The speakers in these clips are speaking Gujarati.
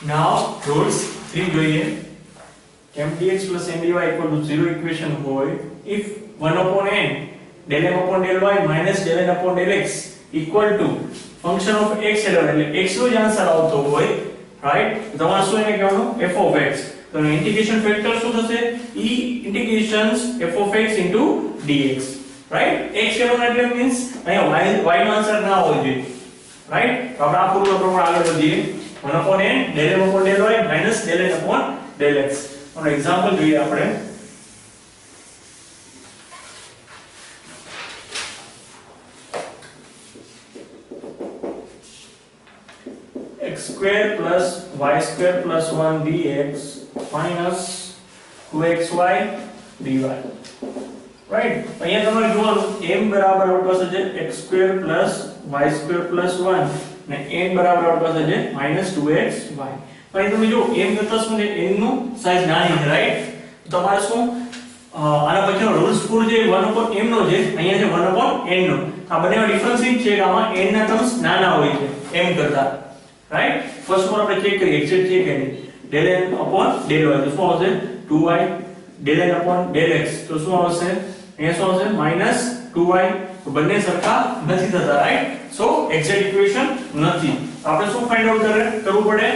Now rules 3 જોઈએ m dx plus m dy equal to 0 equation હોય if 1 upon n del m upon del y minus del n upon del x equal to function of x એટલે x નો જ આન્સર આવતો હોય રાઈટ તમારે શું એને કહેવાનું f of x તો ઇન્ટિગ્રેશન ફેક્ટર શું થશે e integrations f of x into dx right x કહેવાનું એટલે મીન્સ અહીંયા y નો આન્સર ના હોવો જોઈએ રાઈટ તો આપણે આ ફોર્મ્યુલા પ્રમાણે આગળ વધીએ 1 upon n del m upon del y minus del n upon del x और एग्जांपल જોઈએ આપણે x square plus y square plus 1 dx minus 2xy dy right અહીંયા તમારે જોવાનું m બરાબર આપણી પાસે છે x square plus y square plus 1 ને n બરાબર આપણી પાસે છે -2xy ભાઈ તમે જો m કરતા શું છે n નું સાઈઝ નાની છે રાઈટ તો તમારે શું આના પછીનો રૂલ્સ ફૂલ જે 1 upon m નો છે અહીંયા છે 1 upon n નો આ બંનેનો ડિફરન્સ એ છે કે આમાં n ના ટર્મ્સ નાના હોય છે m કરતા રાઈટ ફર્સ્ટ ઓફ ઓલ આપણે ચેક કરીએ એક્ઝેક્ટ ચેક કરીએ del n upon del y તો શું આવશે 2y del n upon del x તો શું આવશે અહીંયા શું આવશે -2y તો બંને સરખા નથી થતા રાઈટ સો એક્ઝેક્ટ ઇક્વેશન નથી આપણે શું ફાઇન્ડ આઉટ કરવું પડે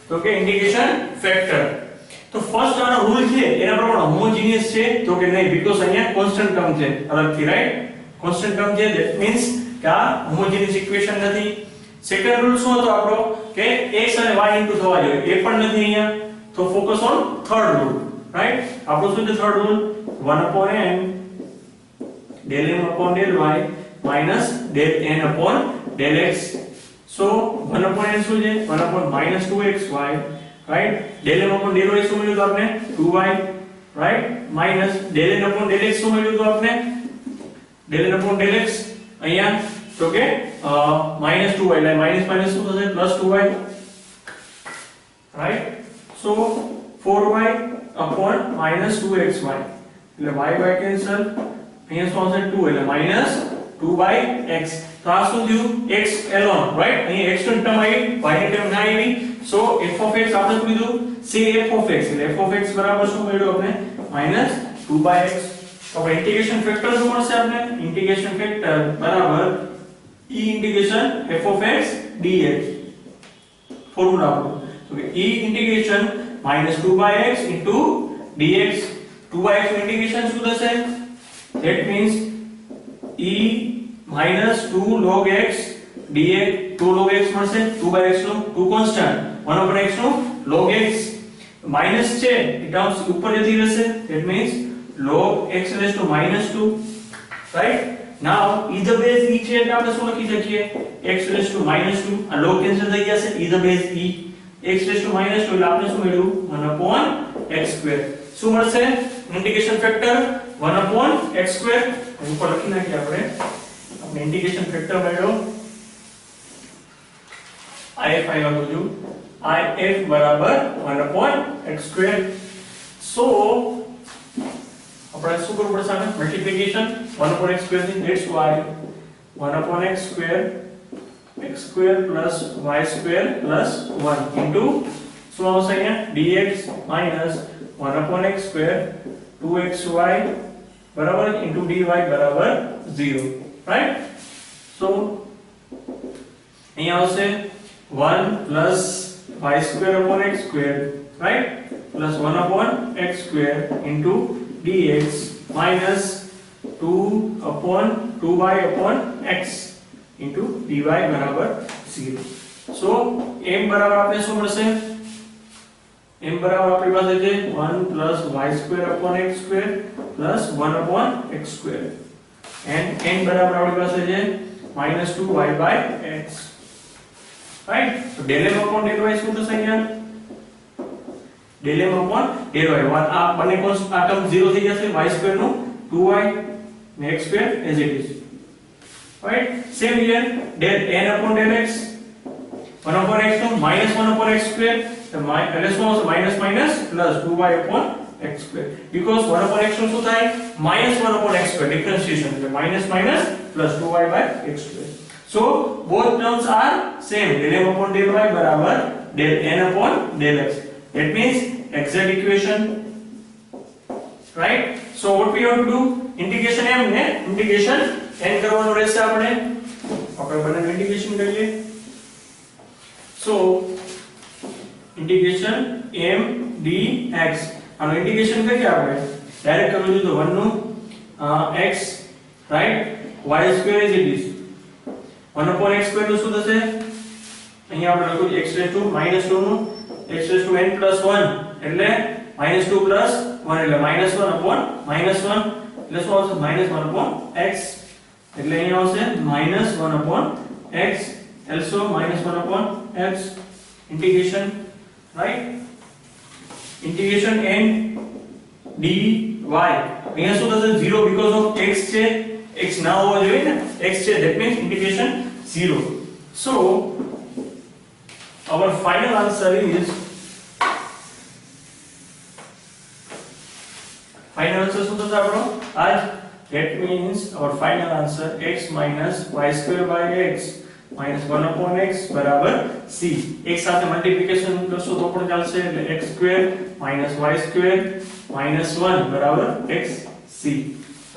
તો કે ઇન્ટિગ્રેશન ફેક્ટર તો ફર્સ્ટ આનો રૂલ છે એના પ્રમાણે હોમોજીનિયસ છે તો કે નહીં બીકોઝ અહીંયા કોન્સ્ટન્ટ ટર્મ છે અલગથી રાઈટ કોન્સ્ટન્ટ ટર્મ છે ધેટ મીન્સ કે આ હોમોજીનિયસ ઇક્વેશન નથી સેકન્ડ રૂલ શું હતો આપણો કે x અને y ઇન્ટુ થવા જોઈએ એ પણ નથી અહીંયા તો focus on third rule right આપણો શું છે third rule 1 upon n del m upon del y minus del n upon del x so 1 upon n શું છે 1 upon -2xy right del m upon del y શું મળ્યું તો આપણે 2y right minus del n upon del x શું મળ્યું તો આપણે del n upon del x અહીંયા તો કે -2y એટલે માઈનસ માઈનસ શું થશે +2y right so 4y upon -2xy એટલે y કેન્સલ અહીંયા શું આવશે 2 એટલે -2/x તો આ શું થયું x alone right અહીં x ની ટર્મ આવી y ની ટર્મ ના આવી સો f of x આપણે શું કીધું c f of x એટલે f of x બરાબર શું મળ્યું આપણે -2/x તો આપણે ઇન્ટિગ્રેશન ફેક્ટર શું મળશે આપણે ઇન્ટિગ્રેશન ફેક્ટર બરાબર e integration f of x dx formula આપણો તો કે e integration -2/x into dx 2/x નું ઇન્ટિગ્રેશન શું થશે that means e minus 2 log x dx 2 log x મળશે 2/x નું 2 કોન્સ્ટન્ટ 1 over x નું log x માઈનસ છે એ ટર્મ્સ ઉપર જતી રહેશે that means log x raised to -2 right now e the base e છે એટલે આપણે શું લખી શકીએ x raised to -2 આ log કેન્સલ થઈ જશે e the base e x raised to -2 એટલે આપણે શું મળ્યું 1 upon x square શું મળશે integration factor 1 upon x square ઉપર લખી નાખીએ આપણે इंटीग्रेशन फैक्टर મળ્યો if આવ્યા બધું if બરાબર 1 upon x square so આપણે શું કરવું પડશે આને મલ્ટીપ્લિકેશન 1 upon x square થી that's why 1 upon x square plus y square plus 1 into શું આવશે અહીંયા dx minus 1 upon x square 2xy બરાબર into dy બરાબર 0 right so અહીંયા આવશે 1 plus y square upon x square right plus 1 upon x square into dx minus 2 upon 2y upon x into dy બરાબર 0 so m બરાબર આપણે શું મળશે m બરાબર આપણી પાસે છે 1 plus y square upon x square plus 1 upon x square and n બરાબર આપણી પાસે છે -2y by x right so del m upon del y શું થશે અહીંયા del m upon del y આ બંને કોન્સ્ટન્ટ આ ટર્મ 0 થઈ જશે y square નું 2y ને x square as it is right same here del n upon del x 1 upon x નું -1 upon x square તો એટલે શું આવશે minus minus plus 2y upon x square because 1 upon x નું શું થાય -1 upon x square differentiation એટલે minus minus plus 2y by x square so both terms are same del m upon del y બરાબર del n upon del x. That means exact equation, right? So what we have to do, integration m ને integration n કરવાનું રહેશે આપણે બંને integration કરીએ. So integration m dx આનો integration કરીએ આપણે ડાયરેક્ટ કરવું જોઈએ તો 1 નું x, right? y square is it is 1 upon x square નું શું થશે અહીંયા આપણે લખું x raised to -2 નું x raised to n plus 1 એટલે -2 plus 1 એટલે -1 upon -1 એટલે શું આવશે -1 upon x એટલે અહીંયા આવશે -1 upon x, also -1 upon x integration, right? integration n dy અહીંયા શું થશે 0 because of x છે, x ના હોવો જોઈએ ને, x છે, that means integration 0. So our final answer is શું થશે આપણો આજ, that means our final answer x minus y square by x minus 1 upon x બરાબર c. એક સાથે મલ્ટીપ્લિકેશન કરશો તો પણ ચાલશે એટલે x square minus y square minus 1 બરાબર xc,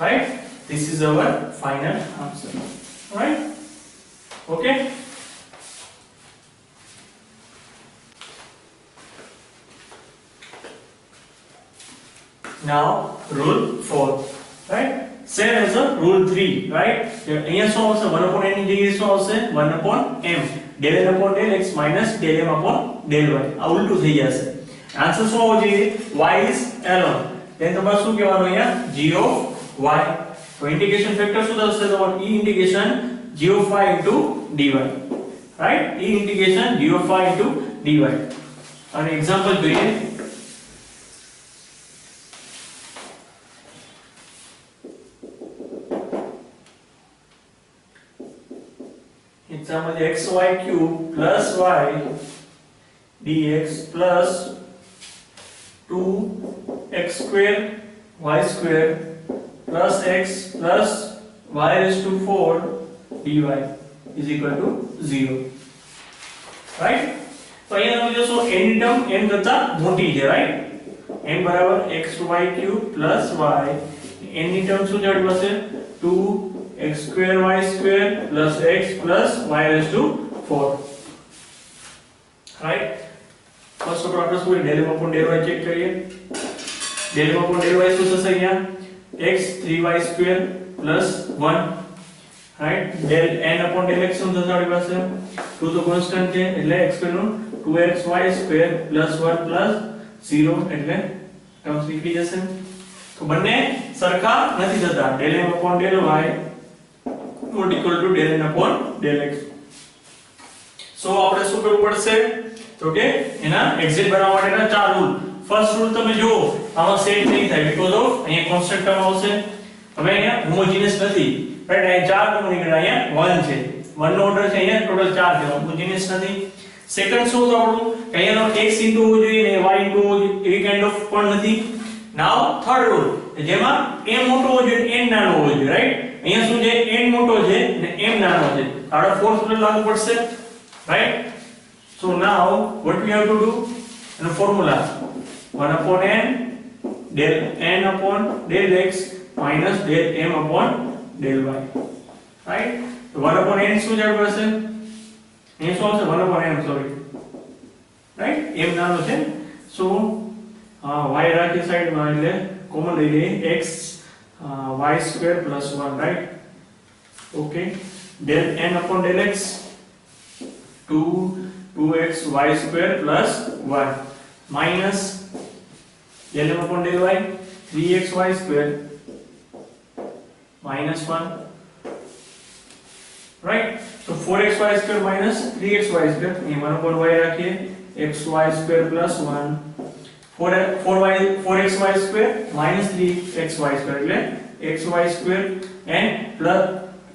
right? This is our final answer, right? Okay. Now rule 4, right? Same as a rule 3, right? અહીંયા શું આવશે 1 upon n ની જગ્યાએ શું આવશે 1 upon m del n upon del x minus del m upon del y. આ ઉલટું થઈ જશે. આન્સર શું આવવો જોઈએ y is ln, then તમારે શું કહેવાનું અહીંયા g of y. તો ઇન્ટિગ્રેશન ફેક્ટર શું થશે તમારું e integration g of y into dy, right? e integration g of y into dy. અને એક્ઝામ્પલ જોઈએ. example xy cube plus y dx plus 2x square y square plus x plus y raised to 4 dy is equal to 0, right? તો અહીંયા તમે જોશો n ની ટર્મ n કરતા મોટી છે, right? n બરાબર xy cube plus y, n ની ટર્મ શું જડી પાસે 2x square y square plus x plus y raised to 4, right? First of all આપણે શું del m upon del y check કરીએ. del m upon del y શું થશે અહીંયા x 3y square plus 1, right? del n upon del x શું થશે આપણી પાસે 2 તો કોન્સ્ટન્ટ છે એટલે x square નું 2xy square plus 1 plus 0 એટલે ટર્મ્સ નીકળી જશે. તો બંને સરખા નથી થતા. del m upon del y not equal to del n upon del x. સો આપણે શું કરવું પડશે તો કે એના એક્ઝેક્ટ બનાવવા માટેના ચાર રૂલ. ફર્સ્ટ રૂલ તમે જુઓ આમાં સેટ નહીં થાય બીકોઝ ઓફ અહીંયા કોન્સ્ટન્ટ ટર્મ આવશે. હવે અહીંયા હોમોજીનિયસ નથી, રાઈટ? અહીંયા ચાર ટર્મ નીકળે, અહીંયા 1 છે, 1 નો ઓર્ડર છે, અહીંયા ટોટલ 4 છે, હોમોજીનિયસ નથી. સેકન્ડ શું તો આપણું અહીંયાનો x ઇન્ટુ હોવો જોઈએ ને y ઇન્ટુ હોવો જોઈએ એવી કાઇન્ડ ઓફ પણ નથી. નાઉ થર્ડ રૂલ જેમાં m મોટો હોવો જોઈએ n નાનો હોવો જોઈએ, રાઈટ? અહીંયા શું છે n મોટો છે અને m નાનો છે, આપણે ફોર્થ રૂલ લાગુ પડશે, right? So now what we have to do in the formula 1 upon n del n upon del x minus del m upon del y, right? So 1 upon n શું જડ પડશે અહીં શું આવશે 1 upon m, sorry, right? m નાનો છે, so y રાખી સાઈડમાં એટલે કોમન લઈ લઈએ x y square plus 1, right? Okay, del n upon del x 2x y square plus 1 minus del m upon del y 3x y square minus 1, right? So 4x y square minus 3x y square, ये 1 upon y रखिए, x y square plus 1 4x y square minus 3x y square એટલે x y square and plus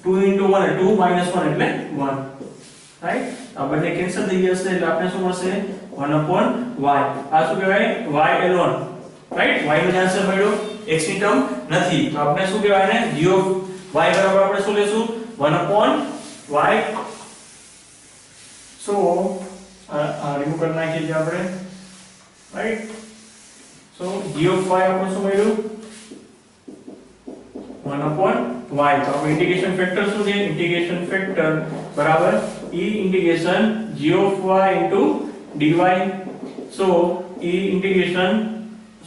2 into 1 2 minus 1 એટલે 1, right? આ બંને કેન્સલ થઈ જશે એટલે આપણે શું મળશે 1 upon y. આ શું કહેવાય y alone, રાઈટ? y નો આન્સર મળ્યો, x ની ટર્મ નથી, તો આપણે શું કહેવાય ને g of y બરાબર આપણે શું લેશું 1 upon y. સો નું કરી નાખીએ છીએ આપણે, right. So g of y આપણે શું મળ્યું 1/y. તો આપણે ઇન્ટિગ્રેશન ફેક્ટર શું છે? ઇન્ટિગ્રેશન ફેક્ટર બરાબર e integration g of y dy. So e integration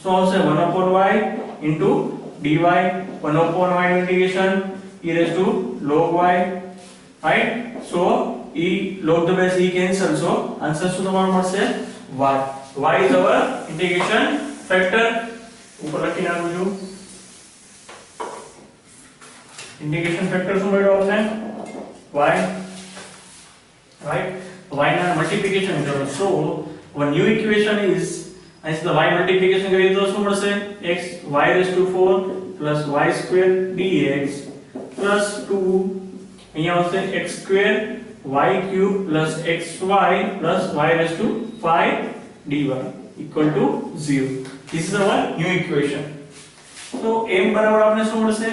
શું આવશે 1/y dy, 1/y નું integration e raised to log y, right. So e log the base e cancel, so answer શું તમારો મળશે y is our integration factor. ઉપર લખી નાખું છું integration factor શું મળ્યો આપણે y, right. y ના multiplication કરો, so our new equation is as the y multiplication કરીએ તો શું મળશે x y raised to 4 plus y square dx plus 2 અહીંયા આવશે x square y cube plus xy plus y raised to 5 dy equal to 0. This is our new equation. So m બરાબર આપણે શું મળશે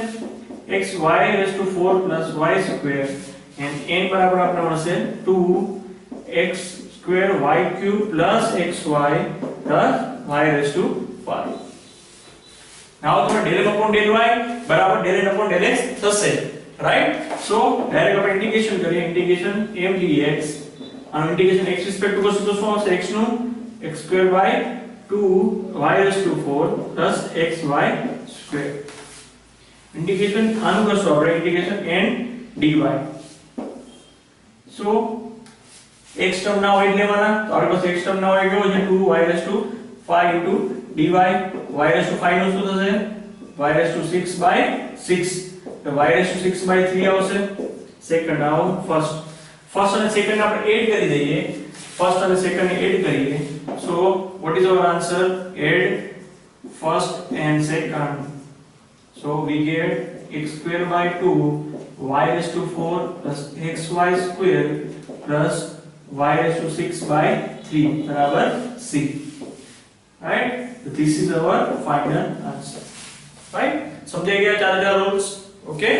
x y raised to 4 plus y square and n બરાબર આપણે મળશે 2x square y cube plus xy plus y raised to 5. Now તમારે del m upon del y બરાબર del n upon del x થશે, right. So ડાયરેક્ટ આપણે ઇન્ટિગ્રેશન કરીએ, ઇન્ટિગ્રેશન m dx અને ઇન્ટિગ્રેશન x રિસ્પેક્ટ ટુ કરશું તો શું આવશે x નું x square by 2 y raised to 4 plus xy square. Integration આનું કરશું આપણે integration n dy. So x term ના હોય લેવાના, તો આપણી પાસે x ટર્મ ના હોય કેવો છે 2y raised to 5 into dy, y raised to 5 નું શું થશે y raised to 6 by 6, તો y raised to 6 by 3 આવશે. સેકન્ડ આવો ફર્સ્ટ અને સેકન્ડ આપણે એડ કરી દઈએ, ફર્સ્ટ અને સેકન્ડ ને એડ કરીએ. So what is our answer? Add first and second. So we get x square by 2 y raised to 4 plus xy square plus y raised to 6 by 3 बराबर c, right. So this is our final answer, right. समझ गया चार रूल्स, okay.